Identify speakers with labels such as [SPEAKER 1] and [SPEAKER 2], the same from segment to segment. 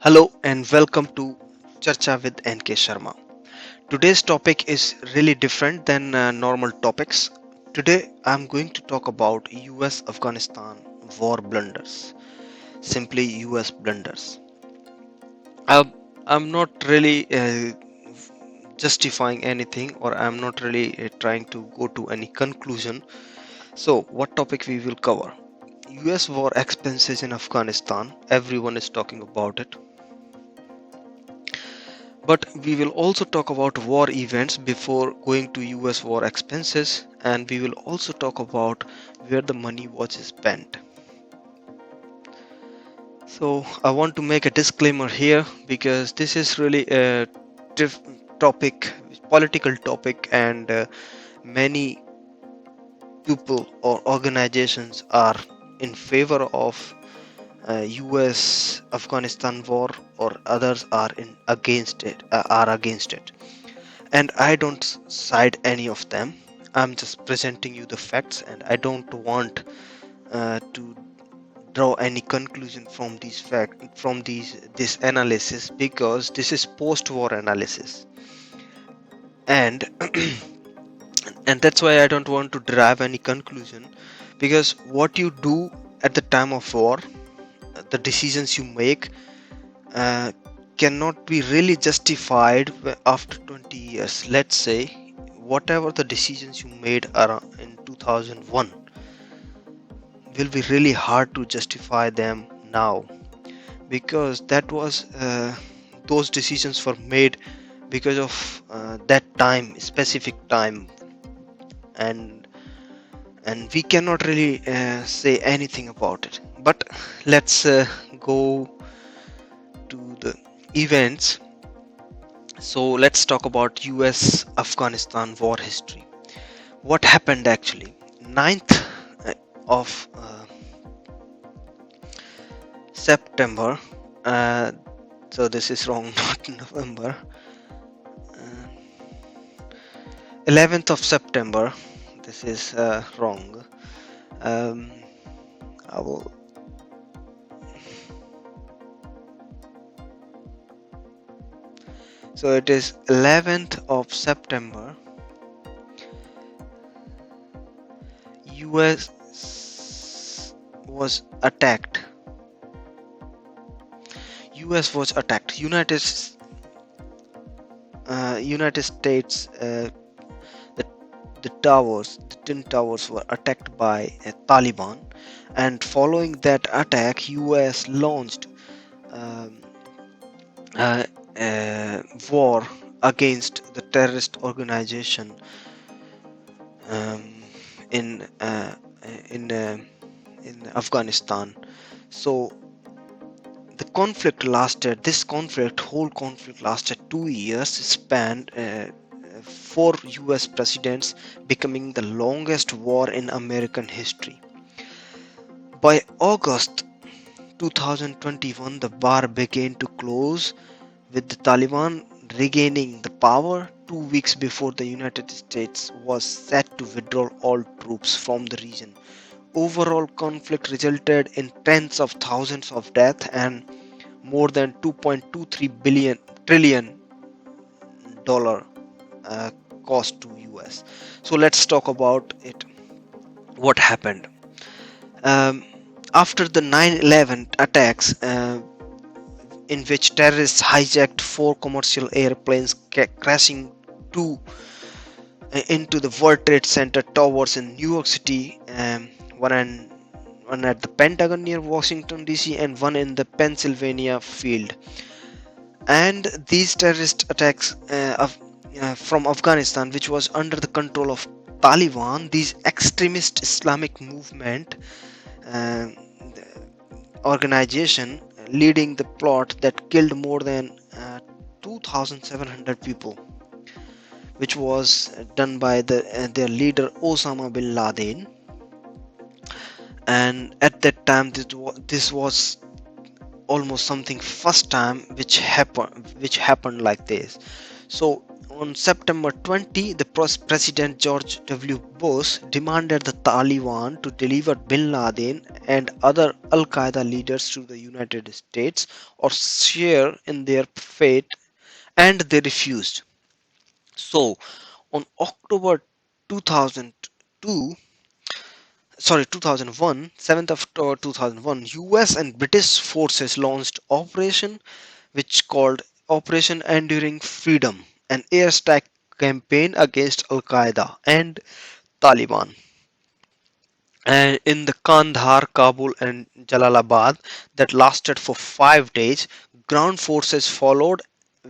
[SPEAKER 1] Hello and welcome to Charcha with NK Sharma. Today's topic is really different than normal topics. Today I'm going to talk about US Afghanistan war blunders, simply US blunders. Uh, I'm not really justifying anything, or I'm not really trying to go to any conclusion. So, what topic we will cover? US war expenses in Afghanistan. Everyone is talking about it. But we will also talk about war events before going to US war expenses, and we will also talk about where the money was spent. So, I want to make a disclaimer here because this is really a diff- topic, political topic, and many people or organizations are in favor of US Afghanistan war, or others are in against it, are against it. And I don't side any of them. I'm just presenting you the facts, and I don't want to draw any conclusion from this analysis, because this is post-war analysis, and and that's why I don't want to derive any conclusion, because what you do at the time of war, the decisions you make, uh, cannot be really justified after 20 years. Let's say whatever the decisions you made around in 2001 will be really hard to justify them now, because that was those decisions were made because of that time, specific time, and we cannot really say anything about it. But let's go to the events. So let's talk about US Afghanistan war history. What happened actually? 9th of September. Uh, so this is wrong, not November. Uh, 11th of September. This is wrong. Um, I will. So it is 11th of September. US was attacked. US was attacked. United States. The the towers, the twin towers, were attacked by Taliban, and following that attack, US launched um, uh, war against the terrorist organization um, in uh, in uh, in Afghanistan. So the conflict lasted. This whole conflict lasted 2 years, spanned four U.S. presidents, becoming the longest war in American history. By August 2021, the war began to close, with the Taliban regaining the power 2 weeks before the United States was set to withdraw all troops from the region. Overall conflict resulted in tens of thousands of deaths and more than 2.23 billion trillion dollar uh, cost to US. So let's talk about it. What happened um, after the 9/11 attacks, in which terrorists hijacked four commercial airplanes, crashing two into the World Trade Center towers in New York City, one at the Pentagon near Washington DC, and one in the Pennsylvania field. And these terrorist attacks from Afghanistan, which was under the control of Taliban, these extremist Islamic movement uh, organization, leading the plot that killed more than 2,700 people, which was done by their leader Osama bin Laden. And at that time, this was almost something first time which happened like this. So On September 20, the President George W. Bush demanded the Taliban to deliver bin Laden and other Al Qaeda leaders to the United States or share in their fate, and they refused. So, on October 2002, sorry 2001, 7th of October 2001, US and British forces launched operation which called Operation Enduring Freedom, an airstrike campaign against Al Qaeda and Taliban, and in the Kandahar, Kabul, and Jalalabad that lasted for 5 days. Ground forces followed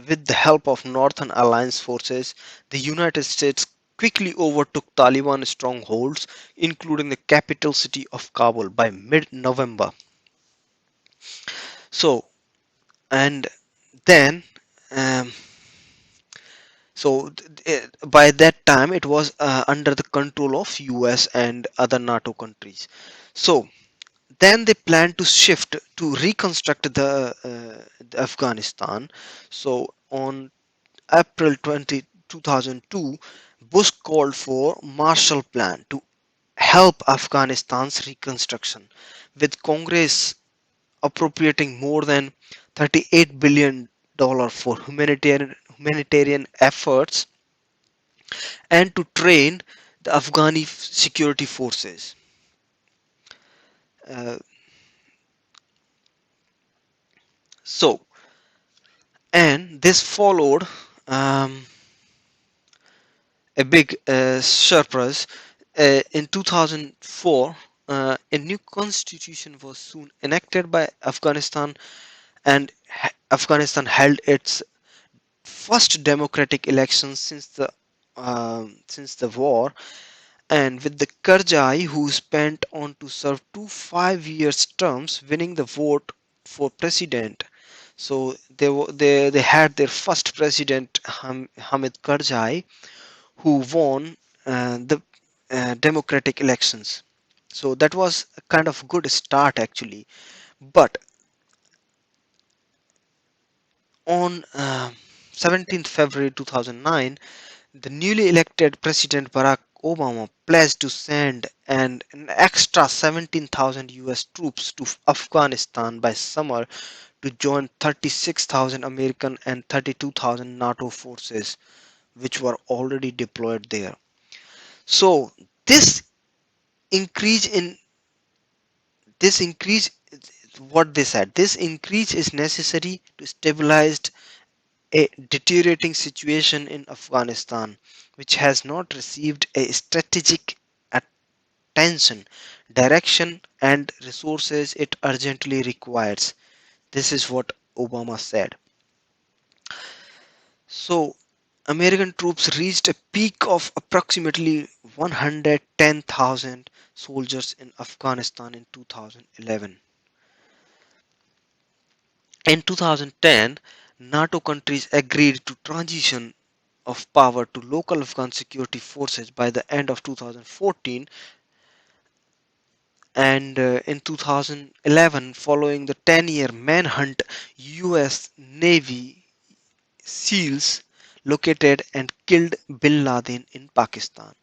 [SPEAKER 1] with the help of Northern Alliance forces. The United States quickly overtook Taliban strongholds, including the capital city of Kabul, by mid November. So, and then um, by that time it was under the control of US and other NATO countries. So then they plan to shift to reconstruct the Afghanistan. So on April 2002, Bush called for Marshall Plan to help Afghanistan's reconstruction, with Congress appropriating more than $38 billion for humanitarian efforts and to train the Afghani security forces. Uh, so, and this followed um, a big surprise. In 2004, a new constitution was soon enacted by Afghanistan, and Afghanistan held its first democratic elections since the war, and with the Karzai, who spent on to serve 2 5 year terms, winning the vote for president. So they had their first president, Hamid Karzai, who won the democratic elections. So that was a kind of good start actually. But on 17th February 2009, the newly elected President Barack Obama pledged to send an extra 17,000 US troops to Afghanistan by summer to join 36,000 American and 32,000 NATO forces which were already deployed there. So this increase in this increase what they said, this increase is necessary to stabilize a deteriorating situation in Afghanistan, which has not received a strategic attention, direction, and resources it urgently requires. This is what Obama said. So, American troops reached a peak of approximately 110,000 soldiers in Afghanistan in 2011. In 2010, NATO countries agreed to transition of power to local Afghan security forces by the end of 2014, and in 2011, following the 10-year manhunt, US Navy SEALs located and killed bin Laden in Pakistan.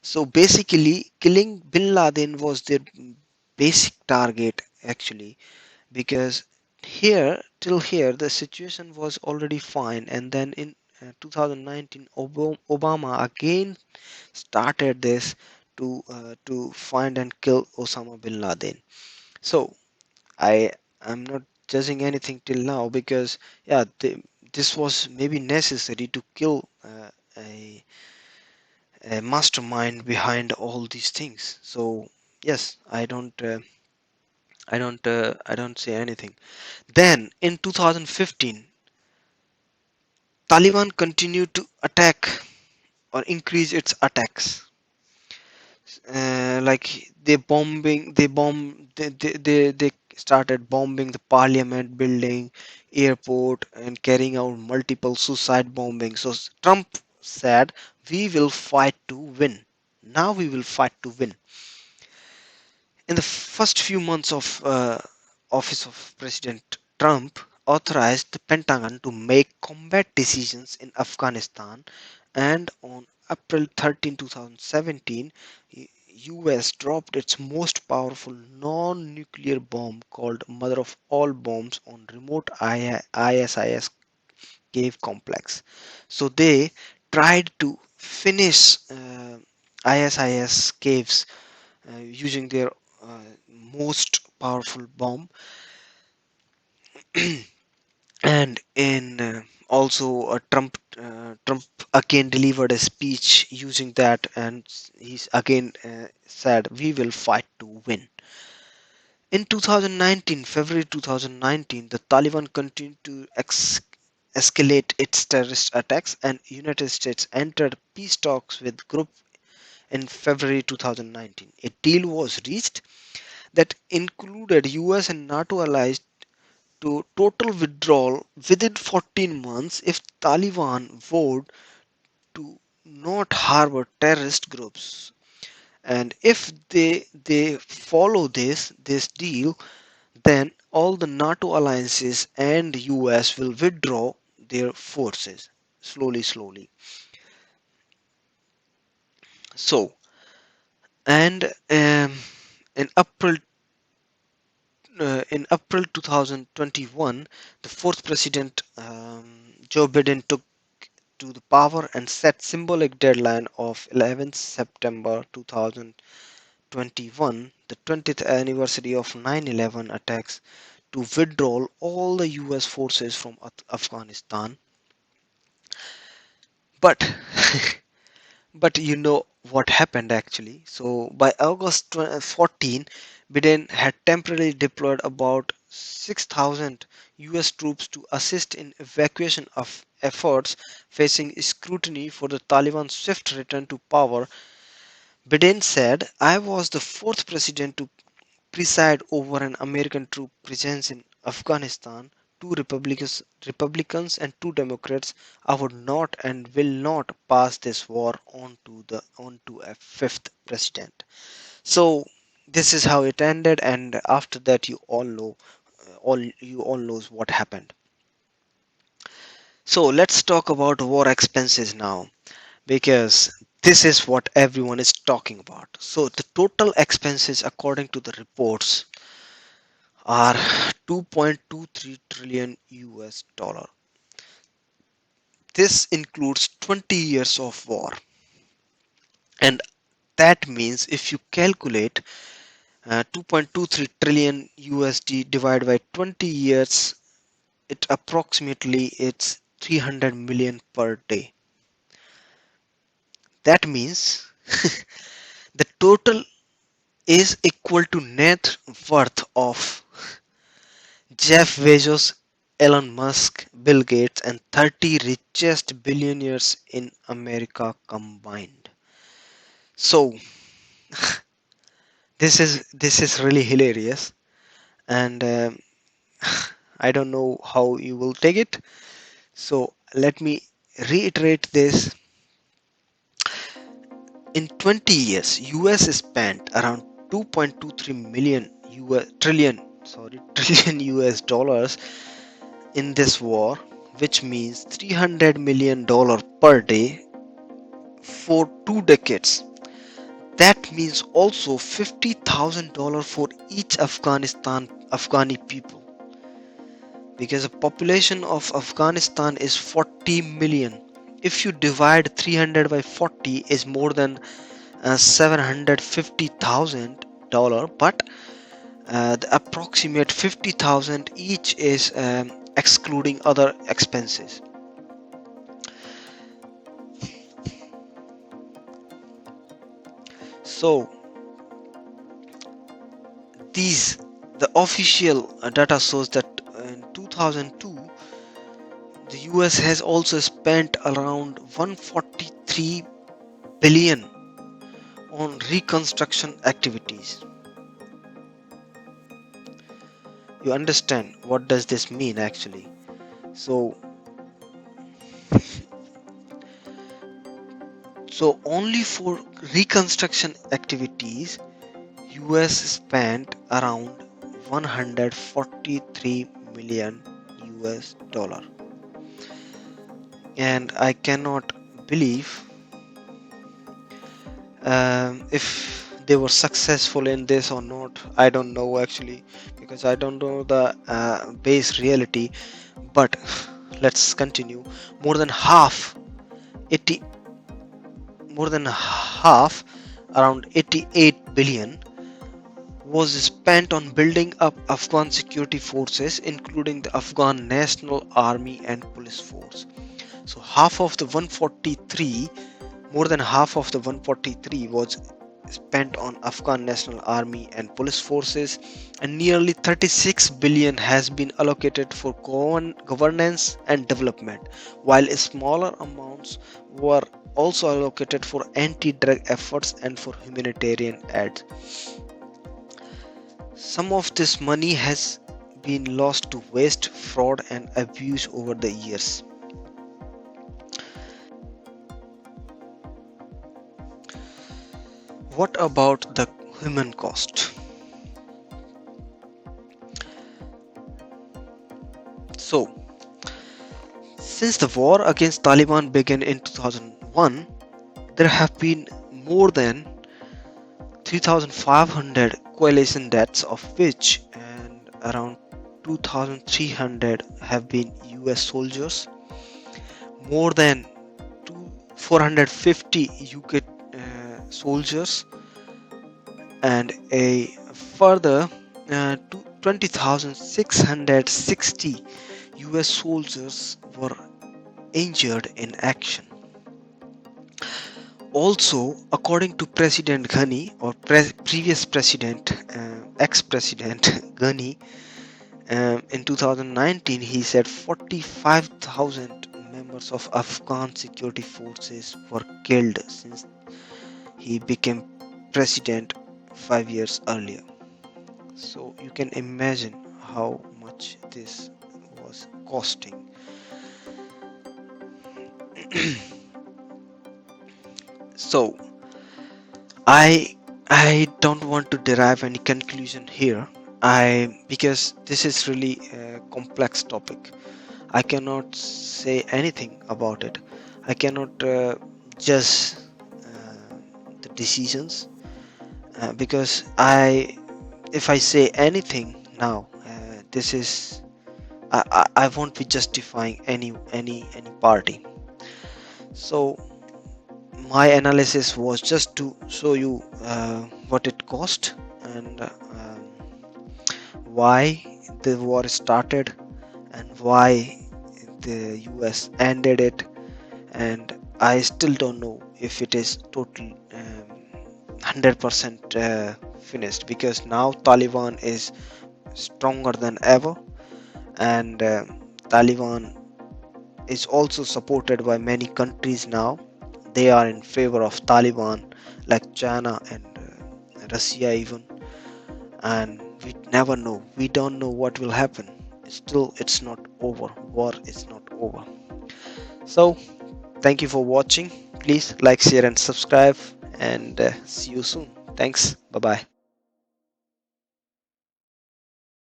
[SPEAKER 1] So basically, killing bin Laden was their basic target actually, because till here the situation was already fine, and then in 2019 Obama again started this to find and kill Osama bin Laden. So I am not judging anything till now, because yeah, this was maybe necessary to kill a mastermind behind all these things. So yes, I don't say anything. Then in 2015, Taliban continued to attack or increase its attacks. Like they started bombing the parliament building, airport, and carrying out multiple suicide bombings. So Trump said, "We will fight to win. Now we will fight to win." In the first few months of office of President Trump, authorized the Pentagon to make combat decisions in Afghanistan, and on April 13, 2017, US dropped its most powerful non-nuclear bomb called Mother of All Bombs on remote ISIS cave complex. So they tried to finish ISIS caves using their most powerful bomb. And in also Trump again delivered a speech using that, and he's again said we will fight to win. In 2019, February 2019, the Taliban continued to escalate its terrorist attacks, and United States entered peace talks with group in February 2019. A deal was reached that included US and NATO allies to total withdrawal within 14 months if Taliban vowed to not harbor terrorist groups. And if they follow this deal, then all the NATO alliances and US will withdraw their forces slowly. So, and in April 2021, the fourth president Joe Biden took to the power and set symbolic deadline of 11th September 2021, the 20th anniversary of 9/11 attacks, to withdraw all the US forces from Afghanistan. But but you know what happened actually. So by August 14, Biden had temporarily deployed about 6,000 US troops to assist in evacuation of efforts facing scrutiny for the Taliban's swift return to power. Biden said, I was the fourth president to preside over an American troop presence in Afghanistan. Two Republicans and two Democrats. I would not and will not pass this war on to a fifth president. So this is how it ended, and after that, you all knows what happened. So let's talk about war expenses now, because this is what everyone is talking about. So the total expenses, according to the reports, are 2.23 trillion US dollar. This includes 20 years of war, and that means if you calculate 2.23 trillion USD divided by 20 years, it approximately it's 300 million per day. That means the total is equal to net worth of Jeff Bezos, Elon Musk, Bill Gates, and 30 richest billionaires in America combined. So this is really hilarious, and I don't know how you will take it. So let me reiterate this. In 20 years, US spent around 2.23 million US trillion sorry trillion US dollars in this war, which means $300 million per day for 2 decades. That means also $50,000 for each Afghani people, because the population of Afghanistan is 40 million. If you divide 300 by 40, is more than $750,000, but the approximate 50,000 each is excluding other expenses. So these the official data shows that in 2002 the US has also spent around 143 billion on reconstruction activities. You understand what does this mean actually? So only for reconstruction activities US spent around 143 million US dollar. And I cannot believe if they were successful in this or not. I don't know actually, because I don't know the base reality. But let's continue. More than half, 80, more than half, around 88 billion, was spent on building up Afghan security forces, including the Afghan National Army and police force. So half of the 143, more than half of the 143 was spent on Afghan National Army and police forces, and nearly 36 billion has been allocated for governance and development, while smaller amounts were also allocated for anti-drug efforts and for humanitarian aid. Some of this money has been lost to waste, fraud, and abuse over the years. What about the human cost? So, since the war against Taliban began in 2001, there have been more than 3,500 coalition deaths, of which and around 2,300 have been US soldiers, more than 450 UK soldiers, and a further 20,660 US soldiers were injured in action. Also, according to President Ghani, or previous president, ex-president Ghani, in 2019, he said 45,000 members of Afghan security forces were killed since he became president 5 years earlier. So you can imagine how much this was costing. So I don't want to derive any conclusion here. Because this is really a complex topic. I cannot say anything about it. I cannot judge the decisions, because if I say anything now, this is I won't be justifying any party. So my analysis was just to show you what it cost, and why the war started, and why the US ended it. And I still don't know if it is total 100% finished, because now Taliban is stronger than ever, and Taliban is also supported by many countries now. They are in favor of Taliban, like China and Russia even. And we never know. We don't know what will happen. Still, it's not over. War is not over. So, thank you for watching. Please like, share, and subscribe. And see you soon. Thanks. Bye bye.